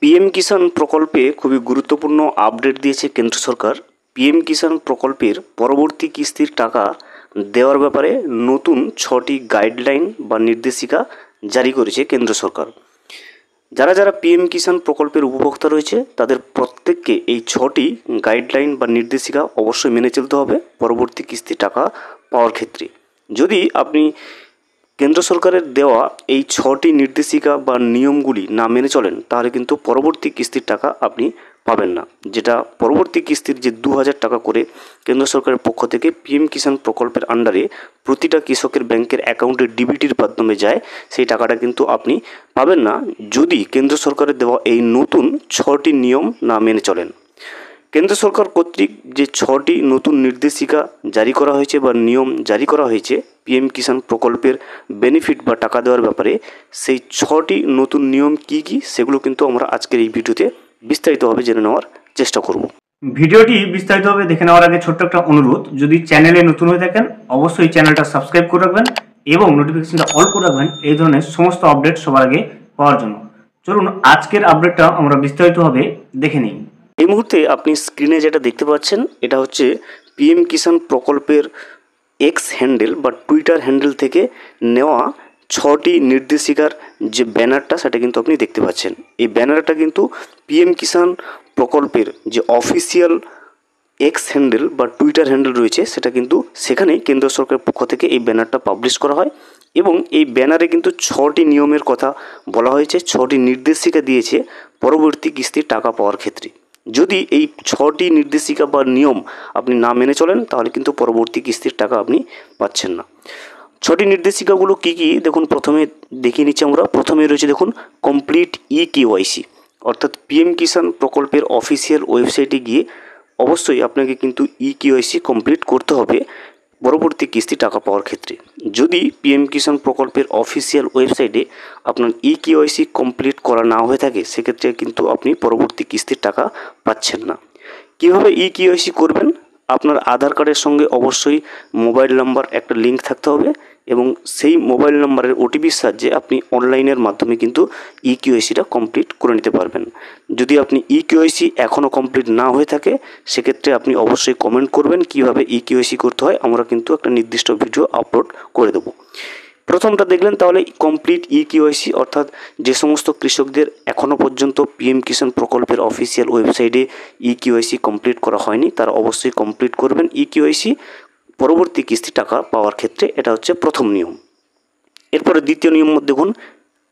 PM কিষাণ প্রকল্পে খুবই গুরুত্বপূর্ণ আপডেট দিয়েছে কেন্দ্র সরকার। পিএম কিষাণ প্রকল্পের পরবর্তী কিস্তির টাকা দেওয়ার ব্যাপারে নতুন 6টি গাইডলাইন বা নির্দেশিকা জারি করেছে কেন্দ্র সরকার। যারা যারা পিএম কিষাণ প্রকল্পের উপভোক্তা রয়েছে তাদের প্রত্যেককে এই 6টি গাইডলাইন বা নির্দেশিকা অবশ্যই মেনে চলতে হবে পরবর্তী কিস্তির টাকা পাওয়ার ক্ষেত্রে। যদি আপনি কেন্দ্র সরকারের দেওয়া এই 6টি নির্দেশিকা বা নিয়মগুলি না মেনে চলেন তাহলে কিন্তু পরবর্তী কিস্তির টাকা আপনি পাবেন না। যেটা পরবর্তী কিস্তির যে 2000 টাকা করে কেন্দ্র সরকারের পক্ষ থেকে পিএম কিষাণ প্রকল্পের আন্ডারে প্রতিটা কৃষকের ব্যাংকের অ্যাকাউন্টে ডিবিটির মাধ্যমে যায়, সেই টাকাটা কিন্তু আপনি পাবেন না যদি কেন্দ্র সরকারের দেওয়া এই নতুন 6টি নিয়ম না মেনে চলেন। কেন্দ্র সরকার কর্তৃক যে 6টি নতুন নির্দেশিকা জারি করা হয়েছে বা নিয়ম জারি করা হয়েছে পিএম কিষাণ প্রকল্পের বেনিফিট বা টাকা দেওয়ার ব্যাপারে, সেই 6টি নতুন নিয়ম কি কি সেগুলো কিন্তু আমরা আজকের এই ভিডিওতে বিস্তারিতভাবে জেনে নেওয়ার চেষ্টা করব। ভিডিওটি বিস্তারিতভাবে দেখে নেওয়ার আগে ছোট্ট একটা অনুরোধ, যদি চ্যানেলে নতুন হয়ে থাকেন অবশ্যই চ্যানেলটা সাবস্ক্রাইব করে রাখবেন এবং নোটিফিকেশনটা অল করে রাখবেন এই ধরনের সমস্ত আপডেট সবার আগে পাওয়ার জন্য। চলুন আজকের আপডেটটা আমরা বিস্তারিতভাবে দেখে নিই। এই মুহূর্তে আপনি স্ক্রিনে যেটা দেখতে পাচ্ছেন এটা হচ্ছে পিএম কিষাণ প্রকল্পের এক্স হ্যান্ডেল বা টুইটার হ্যান্ডেল থেকে নেওয়া 6টি নির্দেশিকার যে ব্যানারটা সেটা কিন্তু আপনি দেখতে পাচ্ছেন। এই ব্যানারটা কিন্তু পিএম কিষাণ প্রকল্পের যে অফিসিয়াল এক্স হ্যান্ডেল বা টুইটার হ্যান্ডেল রয়েছে সেটা কিন্তু সেখানেই কেন্দ্র সরকারের পক্ষ থেকে এই ব্যানারটা পাবলিশ করা হয় এবং এই ব্যানারে কিন্তু 6টি নিয়মের কথা বলা হয়েছে, 6টি নির্দেশিকা দিয়েছে পরবর্তী কিস্তির টাকা পাওয়ার ক্ষেত্রে। যদি এই 6টি নির্দেশিকা বা নিয়ম আপনি না মেনে চলেন তাহলে কিন্তু পরবর্তী কিস্তির টাকা আপনি পাচ্ছেন না। 6টি নির্দেশিকাগুলো কী কী দেখুন, প্রথমে দেখিয়ে নিচ্ছি আমরা। প্রথমে রয়েছে দেখুন কমপ্লিট ইকেওয়াইসি, অর্থাৎ পিএম কিষাণ প্রকল্পের অফিসিয়াল ওয়েবসাইটে গিয়ে অবশ্যই আপনাকে কিন্তু ইকেওয়াইসি কমপ্লিট করতে হবে পরবর্তী কিস্তি টাকা পাওয়ার ক্ষেত্রে। যদি পিএম কিষাণ প্রকল্পের অফিসিয়াল ওয়েবসাইটে আপনার ইকেওয়াইসি কমপ্লিট করা না হয়ে থাকে সেক্ষেত্রে কিন্তু আপনি পরবর্তী কিস্তির টাকা পাচ্ছেন না। কীভাবে ইকেওয়াইসি করবেন? আপনার আধার কার্ডের সঙ্গে অবশ্যই মোবাইল নাম্বার একটা লিঙ্ক থাকতে হবে এবং সেই মোবাইল নাম্বারের ওটিপির সাহায্যে আপনি অনলাইনের মাধ্যমে কিন্তু ইকেওয়াইসিটা কমপ্লিট করে নিতে পারবেন। যদি আপনি ইকেওয়াইসি এখনও কমপ্লিট না হয়ে থাকে সেক্ষেত্রে আপনি অবশ্যই কমেন্ট করবেন কীভাবে ইকেওয়াইসি করতে হয়, আমরা কিন্তু একটা নির্দিষ্ট ভিডিও আপলোড করে দেবো। প্রথমটা দেখলেন তাহলে কমপ্লিট ইকেওয়াইসি, অর্থাৎ যে সমস্ত কৃষকদের এখনও পর্যন্ত পিএম কিষাণ প্রকল্পের অফিসিয়াল ওয়েবসাইটে ইকেওয়াইসি কমপ্লিট করা হয়নি তারা অবশ্যই কমপ্লিট করবেন ইকেওয়াইসি পরবর্তী কিস্তি টাকা পাওয়ার ক্ষেত্রে। এটা হচ্ছে প্রথম নিয়ম। এরপরে দ্বিতীয় নিয়ম দেখুন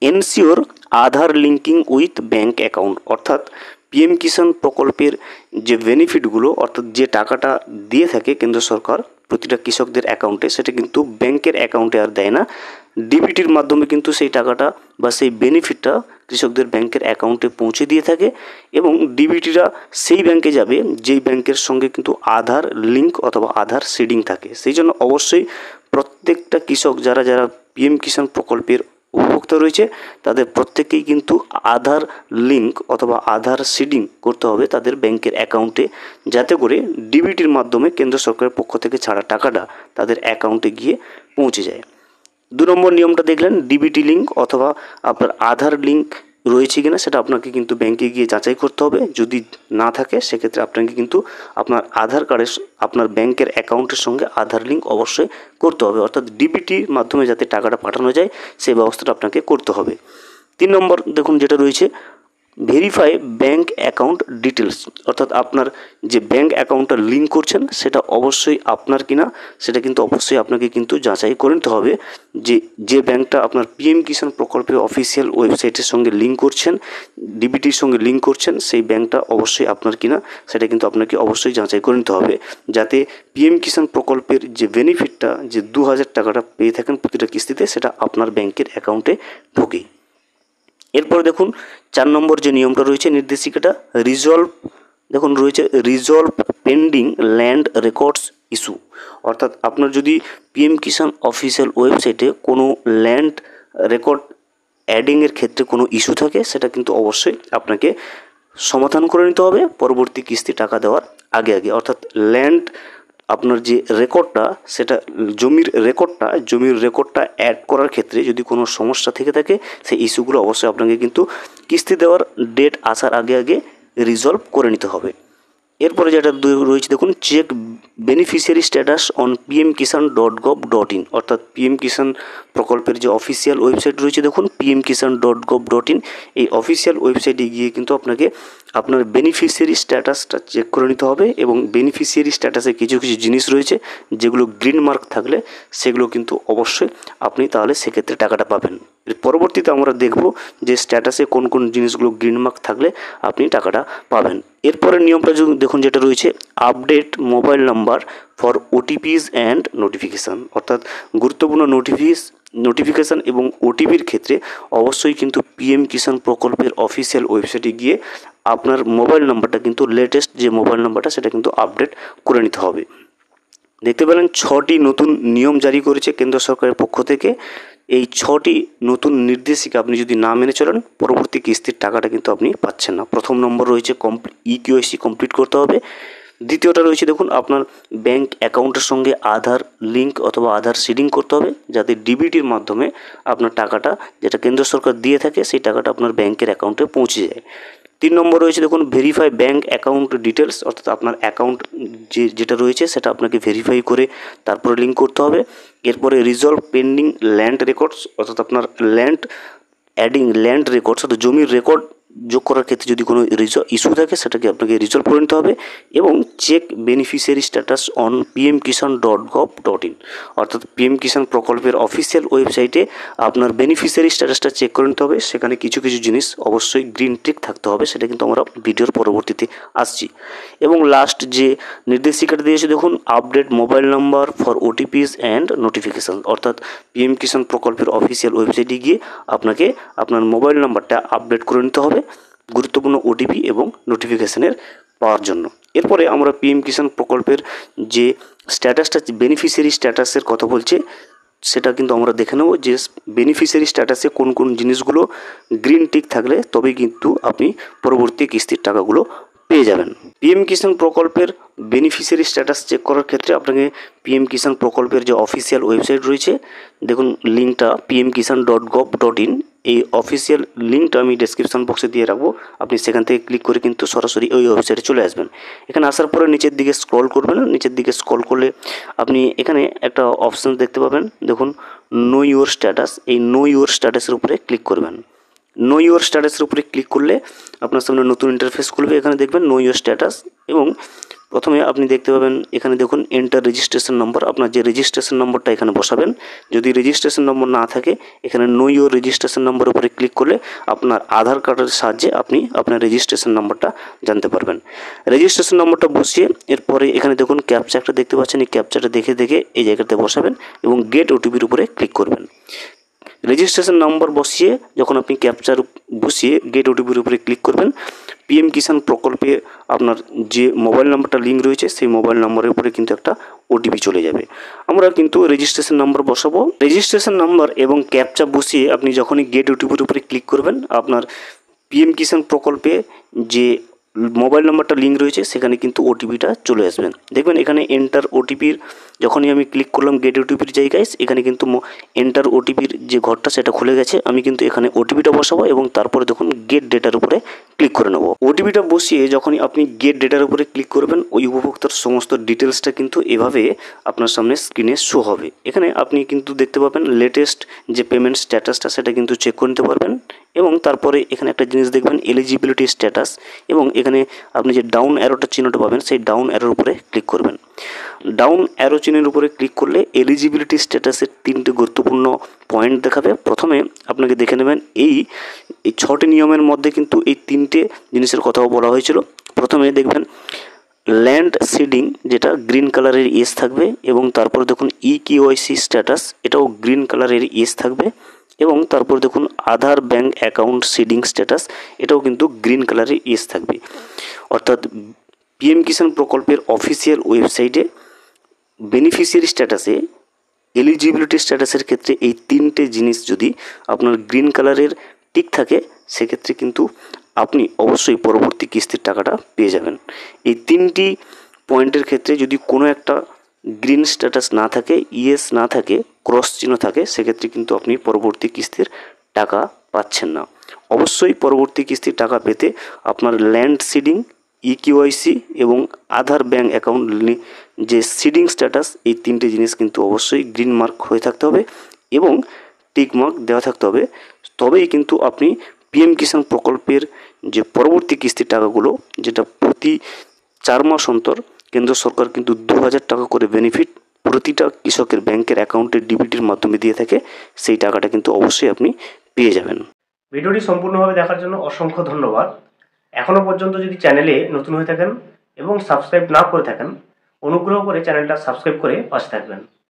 ensure Aadhaar linking with bank account, অর্থাৎ পিএম কিষাণ প্রকল্পের যে বেনিফিটগুলো অর্থাৎ যে টাকাটা দিয়ে থাকে কেন্দ্র সরকার প্রতিটা কৃষকদের অ্যাকাউন্টে সেটা কিন্তু ব্যাংকের অ্যাকাউন্টে আর দেয় না, ডিবিটির মাধ্যমে কিন্তু সেই টাকাটা বা সেই বেনিফিটটা কৃষকদের ব্যাংকের অ্যাকাউন্টে পৌঁছে দিয়ে থাকে এবং ডিবিটিরা সেই ব্যাংকে যাবে যেই ব্যাংকের সঙ্গে কিন্তু আধার লিঙ্ক অথবা আধার সিডিং থাকে। সেই জন্য অবশ্যই প্রত্যেকটা কৃষক যারা যারা পিএম কিষাণ প্রকল্পের উপভোক্তা রয়েছে তাদের প্রত্যেকেই কিন্তু আধার লিঙ্ক অথবা আধার সিডিং করতে হবে তাদের ব্যাংকের অ্যাকাউন্টে, যাতে করে ডিবিটির মাধ্যমে কেন্দ্র সরকারের পক্ষ থেকে ছাড়া টাকাটা তাদের অ্যাকাউন্টে গিয়ে পৌঁছে যায়। 2 নম্বর নিয়মটা দেখলেন ডিবিটি লিঙ্ক অথবা আপনার আধার লিঙ্ক রয়েছে কিনা সেটা আপনাকে কিন্তু ব্যাংকে গিয়ে যাচাই করতে হবে। যদি না থাকে সেক্ষেত্রে আপনাকে কিন্তু আপনার আধার কার্ডের আপনার ব্যাংকের অ্যাকাউন্টের সঙ্গে আধার লিঙ্ক অবশ্যই করতে হবে, অর্থাৎ ডিবিটির মাধ্যমে যাতে টাকাটা পাঠানো যায় সেই ব্যবস্থাটা আপনাকে করতে হবে। 3 নম্বর দেখুন যেটা রয়েছে ভেরিফাই ব্যাঙ্ক অ্যাকাউন্ট ডিটেলস, অর্থাৎ আপনার যে ব্যাঙ্ক অ্যাকাউন্টটা লিঙ্ক করছেন সেটা অবশ্যই আপনার কিনা সেটা কিন্তু অবশ্যই আপনাকে কিন্তু যাচাই করে নিতে হবে। যে ব্যাঙ্কটা আপনার পিএম কিষাণ প্রকল্পের অফিসিয়াল ওয়েবসাইটের সঙ্গে লিঙ্ক করছেন, ডিবিটির সঙ্গে লিঙ্ক করছেন, সেই ব্যাঙ্কটা অবশ্যই আপনার কিনা সেটা কিন্তু আপনাকে অবশ্যই যাচাই করে নিতে হবে, যাতে পিএম কিষাণ প্রকল্পের যে বেনিফিটটা যে 2000 টাকাটা পেয়ে থাকেন প্রতিটা কিস্তিতে সেটা আপনার ব্যাঙ্কের অ্যাকাউন্টে ঢোকে। এরপর দেখুন 4 নম্বর যে নিয়মটা রয়েছে নির্দেশিকাটা রিজলভ, দেখুন রয়েছে resolve pending land records issue, অর্থাৎ আপনার যদি পিএম কিষাণ অফিসিয়াল ওয়েবসাইটে কোনো ল্যান্ড রেকর্ড অ্যাডিংয়ের ক্ষেত্রে কোনো ইস্যু থাকে সেটা কিন্তু অবশ্যই আপনাকে সমাধান করে নিতে হবে পরবর্তী কিস্তি টাকা দেওয়ার আগে, অর্থাৎ ল্যান্ড আপনার যে রেকর্ডটা, সেটা জমির রেকর্ডটা অ্যাড করার ক্ষেত্রে যদি কোনো সমস্যা থেকে থাকে, সেই ইস্যুগুলো অবশ্যই আপনাকে কিন্তু কিস্তি দেওয়ার ডেট আসার আগে আগে রিজলভ করে নিতে হবে। এরপরে যেটা রয়েছে দেখুন, check beneficiary status on pmkisan.gov.in, অর্থাৎ পিএম কিষাণ প্রকল্পের যে অফিসিয়াল ওয়েবসাইট রয়েছে দেখুন pmkisan.gov.in, এই অফিসিয়াল ওয়েবসাইটে গিয়ে কিন্তু আপনাকে আপনার বেনিফিশিয়ারি স্ট্যাটাসটা চেক করে নিতে হবে। এবং বেনিফিশিয়ারি স্ট্যাটাসে কিছু কিছু জিনিস রয়েছে যেগুলো গ্রিন মার্ক থাকলে সেগুলো কিন্তু অবশ্যই আপনি তাহলে সেক্ষেত্রে টাকাটা পাবেন। এর পরবর্তীতে আমরা দেখব যে স্ট্যাটাসে কোন কোন জিনিসগুলো গ্রিন মার্ক থাকলে আপনি টাকাটা পাবেন। এরপরের নিয়মটা দেখুন যেটা রয়েছে, update mobile number for OTPs and notification, অর্থাৎ গুরুত্বপূর্ণ নোটিফিকেশান এবং ওটিপির ক্ষেত্রে অবশ্যই কিন্তু পিএম কিষাণ প্রকল্পের অফিসিয়াল ওয়েবসাইটে গিয়ে আপনার মোবাইল নাম্বারটা কিন্তু লেটেস্ট যে মোবাইল নাম্বারটা সেটা কিন্তু আপডেট করে নিতে হবে। দেখতে পেলেন 6টি নতুন নিয়ম জারি করেছে কেন্দ্র সরকারের পক্ষ থেকে। এই 6টি নতুন নির্দেশিকা আপনি যদি না মেনে চলেন, পরবর্তী কিস্তির টাকাটা কিন্তু আপনি পাচ্ছেন না। প্রথম নম্বর রয়েছে ইকিউআইসি কমপ্লিট করতে হবে। দ্বিতীয়টা রয়েছে দেখুন, আপনার ব্যাংক অ্যাকাউন্টের সঙ্গে আধার লিঙ্ক অথবা আধার সিডিং করতে হবে, যাতে ডিবিটির মাধ্যমে আপনার টাকাটা, যেটা কেন্দ্র সরকার দিয়ে থাকে, সেই টাকাটা আপনার ব্যাংকের অ্যাকাউন্টে পৌঁছে যায়। 3 নম্বর রয়েছে দেখুন, ভেরিফাই ব্যাঙ্ক অ্যাকাউন্ট ডিটেলস, অর্থাৎ আপনার অ্যাকাউন্ট যেটা রয়েছে সেটা আপনাকে ভেরিফাই করে তারপরে লিঙ্ক করতে হবে। এরপরে রিজলভ পেন্ডিং ল্যান্ড রেকর্ডস, অর্থাৎ আপনার ল্যান্ড রেকর্ডস, অর্থাৎ জমির রেকর্ড যোগ করার ক্ষেত্রে যদি কোনো ইস্যু থাকে সেটাকে আপনাকে রিজলভ করে নিতে হবে। এবং check beneficiary status on pmkisan.gov.in, অর্থাৎ পিএম কিষাণ প্রকল্পের অফিসিয়াল ওয়েবসাইটে আপনার বেনিফিশিয়ারি স্ট্যাটাসটা চেক করে নিতে হবে। সেখানে কিছু কিছু জিনিস অবশ্যই গ্রিন টিক থাকতে হবে, সেটা কিন্তু আমরা ভিডিওর পরবর্তীতে আসছি। এবং লাস্ট যে নির্দেশিকাটা দিয়েছে দেখুন, update mobile number for OTPs and notification, অর্থাৎ পিএম কিষাণ প্রকল্পের অফিসিয়াল ওয়েবসাইটে গিয়ে আপনাকে আপনার মোবাইল নাম্বারটা আপডেট করে নিতে হবে গুরুত্বপূর্ণ ওটিপি এবং নোটিফিকেশানের পাওয়ার জন্য। এরপরে আমরা পিএম কিষাণ প্রকল্পের যে স্ট্যাটাসটা, বেনিফিশিয়ারি স্ট্যাটাসের কথা বলছে, সেটা কিন্তু আমরা দেখে নেব যে বেনিফিশিয়ারি স্ট্যাটাসে কোন কোন জিনিসগুলো গ্রিন টিক থাকলে তবেই কিন্তু আপনি পরবর্তী কিস্তির টাকাগুলো পেয়ে যাবেন। পিএম কিষাণ প্রকল্পের বেনিফিশিয়ারি স্ট্যাটাস চেক করার ক্ষেত্রে আপনাকে পিএম কিষাণ প্রকল্পের যে অফিসিয়াল ওয়েবসাইট রয়েছে দেখুন, লিঙ্কটা pmkisan.gov.in, এই অফিসিয়াল লিঙ্কটা আমি ডেসক্রিপশন বক্সে দিয়ে রাখবো। আপনি সেখান থেকে ক্লিক করে কিন্তু সরাসরি ওই ওয়েবসাইটে চলে আসবেন। এখানে আসার পরে নিচের দিকে স্ক্রল করবেন, নিচের দিকে স্ক্রল করলে আপনি এখানে একটা অপশান দেখতে পাবেন দেখুন, নো ইউর স্ট্যাটাস। এই নো ইউর স্ট্যাটাসের উপরে ক্লিক করবেন। নো ইউর স্ট্যাটাসের উপরে ক্লিক করলে আপনার সামনে নতুন ইন্টারফেস খুলবে। এখানে দেখবেন নো ইউর স্ট্যাটাস, এবং প্রথমে আপনি দেখতে পাবেন এখানে দেখুন এন্টার রেজিস্ট্রেশন নম্বর। আপনার যে রেজিস্ট্রেশন নম্বরটা এখানে বসাবেন, যদি রেজিস্ট্রেশন নম্বর না থাকে এখানে নো ইউর রেজিস্ট্রেশন নম্বর উপরে ক্লিক করলে আপনার আধার কার্ডের সাহায্যে আপনি আপনার রেজিস্ট্রেশন নম্বরটা জানতে পারবেন। রেজিস্ট্রেশন নম্বরটা বসিয়ে এরপরে এখানে দেখুন ক্যাপচা একটা দেখতে পাচ্ছেন, এই ক্যাপচাটা দেখে এই জায়গাতে বসাবেন এবং গেট ওটিপির উপরে ক্লিক করবেন। রেজিস্ট্রেশন নম্বর বসিয়ে যখন আপনি ক্যাপচার বসিয়ে গেট ওটিপির উপরে ক্লিক করবেন, পিএম কিষাণ প্রকল্পে আপনার যে মোবাইল নাম্বারটা লিঙ্ক রয়েছে সেই মোবাইল নাম্বারের উপরে কিন্তু একটা ওটিপি চলে যাবে। আমরা কিন্তু রেজিস্ট্রেশন নাম্বার বসাবো। রেজিস্ট্রেশন নাম্বার এবং ক্যাপচা বসিয়ে আপনি যখনই গেট ওটিপির উপরে ক্লিক করবেন, আপনার পিএম কিষাণ প্রকল্পে যে মোবাইল নাম্বারটা লিঙ্ক রয়েছে সেখানে কিন্তু ওটিপিটা চলে আসবেন। দেখবেন এখানে এন্টার ওটিপির, যখনই আমি ক্লিক করলাম গেট ওটিপির জায়গায়, এখানে কিন্তু এন্টার ওটিপির যে ঘরটা সেটা খুলে গেছে। আমি কিন্তু এখানে ওটিপিটা বসাবো এবং তারপরে দেখুন গেট ডেটার উপরে ক্লিক করে নেবো। ওটিপিটা বসিয়ে যখনই আপনি গেট ডেটার উপরে ক্লিক করবেন, ওই উপভোক্তার সমস্ত ডিটেলসটা কিন্তু এভাবে আপনার সামনে স্ক্রিনে শো হবে। এখানে আপনি কিন্তু দেখতে পাবেন লেটেস্ট যে পেমেন্ট স্ট্যাটাসটা সেটা কিন্তু চেক করে নিতে পারবেন। এবং তারপরে এখানে একটা জিনিস দেখবেন এলিজিবিলিটি স্ট্যাটাস, এবং এখানে আপনি যে ডাউন অ্যারোটা চিহ্নটা পাবেন সেই ডাউন অ্যারোর উপরে ক্লিক করবেন। ডাউন অ্যারো চিহ্নের উপরে ক্লিক করলে এলিজিবিলিটি স্ট্যাটাসের 3টে গুরুত্বপূর্ণ পয়েন্ট দেখাবে। প্রথমে আপনাকে দেখে নেবেন এই 6টি নিয়মের মধ্যে কিন্তু এই 3টে জিনিসের কথাও বলা হয়েছিল। প্রথমে দেখবেন ল্যান্ড সিডিং, যেটা গ্রিন কালারের ইয়েস থাকবে, এবং তারপরে দেখুন ইকিউআইসি স্ট্যাটাস, এটাও গ্রিন কালারের ইয়েস থাকবে, এবং তারপর দেখুন আধার ব্যাঙ্ক অ্যাকাউন্ট সিডিং স্ট্যাটাস, এটাও কিন্তু গ্রিন কালারের ইয়েস থাকবে। অর্থাৎ পিএম কিষাণ প্রকল্পের অফিসিয়াল ওয়েবসাইটে বেনিফিশিয়ারি স্ট্যাটাসে এলিজিবিলিটি স্ট্যাটাসের ক্ষেত্রে এই 3টে জিনিস যদি আপনার গ্রিন কালারের টিক থাকে, সেক্ষেত্রে কিন্তু আপনি অবশ্যই পরবর্তী কিস্তির টাকাটা পেয়ে যাবেন। এই 3টি পয়েন্টের ক্ষেত্রে যদি কোনো একটা গ্রিন স্ট্যাটাস না থাকে, ইয়েস না থাকে, ক্রস চিহ্ন থাকে, সেক্ষেত্রে কিন্তু আপনি পরবর্তী কিস্তির টাকা পাচ্ছেন না। অবশ্যই পরবর্তী কিস্তির টাকা পেতে আপনার ল্যান্ড সিডিং, ইকিউআইসি এবং আধার ব্যাঙ্ক অ্যাকাউন্ট যে সিডিং স্ট্যাটাস, এই তিনটে জিনিস কিন্তু অবশ্যই গ্রিন মার্ক হয়ে থাকতে হবে এবং টিক মার্ক দেওয়া থাকতে হবে। তবেই কিন্তু আপনি পিএম কিষাণ প্রকল্পের যে পরবর্তী কিস্তির টাকাগুলো, যেটা প্রতি 4 মাস অন্তর কেন্দ্র সরকার কিন্তু 2000 টাকা করে বেনিফিট প্রতিটা কৃষকের ব্যাংকের অ্যাকাউন্টে ডিবিটির মাধ্যমে দিয়ে থাকে, সেই টাকাটা কিন্তু অবশ্যই আপনি পেয়ে যাবেন। ভিডিওটি সম্পূর্ণভাবে দেখার জন্য অসংখ্য ধন্যবাদ। এখনও পর্যন্ত যদি চ্যানেলে নতুন হয়ে থাকেন এবং সাবস্ক্রাইব না করে থাকেন, অনুগ্রহ করে চ্যানেলটা সাবস্ক্রাইব করে পাশে থাকবেন।